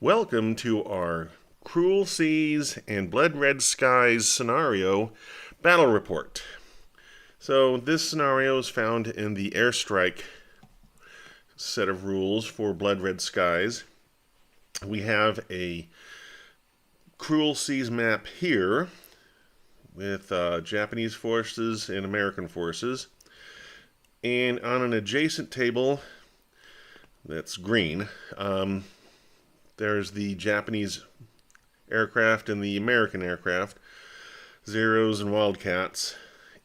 Welcome to our Cruel Seas and Blood Red Skies scenario battle report. So this scenario is found in the airstrike set of rules for Blood Red Skies. We have a Cruel Seas map here with Japanese forces and American forces. And on an adjacent table that's green, there's the Japanese aircraft and the American aircraft, Zeros and Wildcats.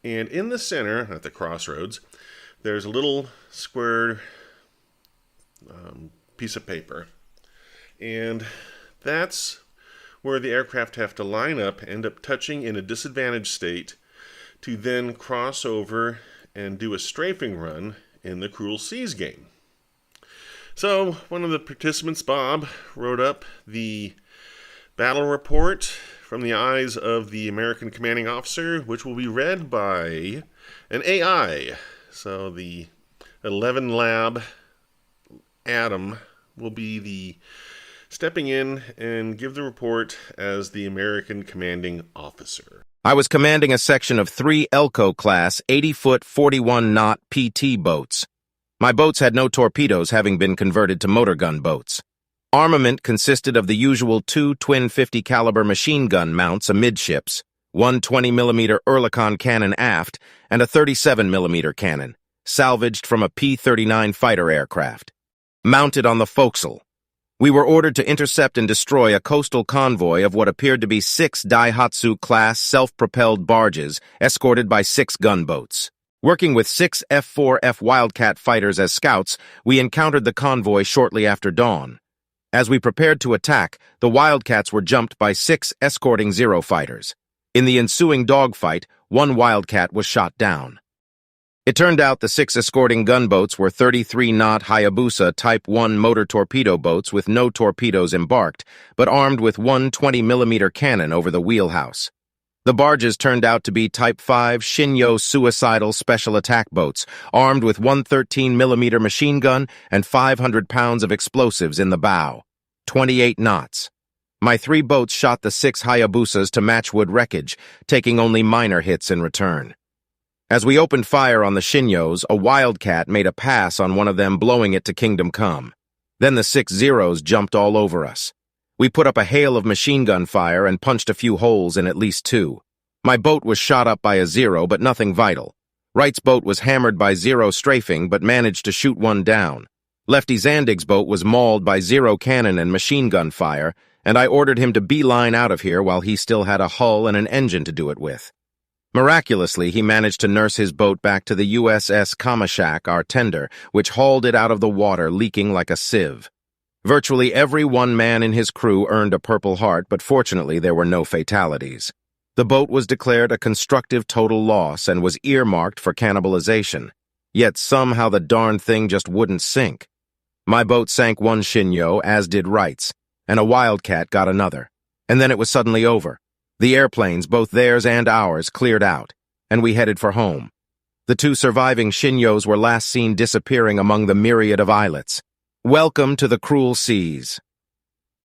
And in the center, at the crossroads, there's a little square piece of paper. And that's where the aircraft have to line up, end up touching in a disadvantaged state, to then cross over and do a strafing run in the Cruel Seas game. So, one of the participants, Bob, wrote up the battle report from the eyes of the American commanding officer, which will be read by an AI. So, the 11 Lab Adam will be the stepping in and give the report as the American commanding officer. I was commanding a section of 3 Elco-class 80-foot 41-knot PT boats. My boats had no torpedoes, having been converted to motor gun boats. Armament consisted of the usual 2 twin 50-caliber machine gun mounts amidships, one 20mm Oerlikon cannon aft, and a 37mm cannon, salvaged from a P-39 fighter aircraft. Mounted on the forecastle, we were ordered to intercept and destroy a coastal convoy of what appeared to be 6 Daihatsu-class self-propelled barges escorted by 6 gunboats. Working with 6 F-4F Wildcat fighters as scouts, we encountered the convoy shortly after dawn. As we prepared to attack, the Wildcats were jumped by 6 escorting Zero fighters. In the ensuing dogfight, 1 Wildcat was shot down. It turned out the 6 escorting gunboats were 33-knot Hayabusa Type 1 motor torpedo boats with no torpedoes embarked, but armed with one 20mm cannon over the wheelhouse. The barges turned out to be Type 5 Shinyo suicidal special attack boats, armed with one 13mm machine gun and 500 pounds of explosives in the bow. 28 knots. My 3 boats shot the 6 Hayabusas to matchwood wreckage, taking only minor hits in return. As we opened fire on the Shinyos, a Wildcat made a pass on one of them, blowing it to Kingdom Come. Then the 6 Zeros jumped all over us. We put up a hail of machine gun fire and punched a few holes in at least 2. My boat was shot up by a Zero, but nothing vital. Wright's boat was hammered by Zero strafing, but managed to shoot one down. Lefty Zandig's boat was mauled by Zero cannon and machine gun fire, and I ordered him to beeline out of here while he still had a hull and an engine to do it with. Miraculously, he managed to nurse his boat back to the USS Kamashak, our tender, which hauled it out of the water, leaking like a sieve. Virtually every one man in his crew earned a Purple Heart, but fortunately there were no fatalities. The boat was declared a constructive total loss and was earmarked for cannibalization. Yet somehow the darn thing just wouldn't sink. My boat sank one Shinyo, as did Wright's, and a Wildcat got another. And then it was suddenly over. The airplanes, both theirs and ours, cleared out, and we headed for home. The 2 surviving Shinyos were last seen disappearing among the myriad of islets. Welcome to the Cruel Seas.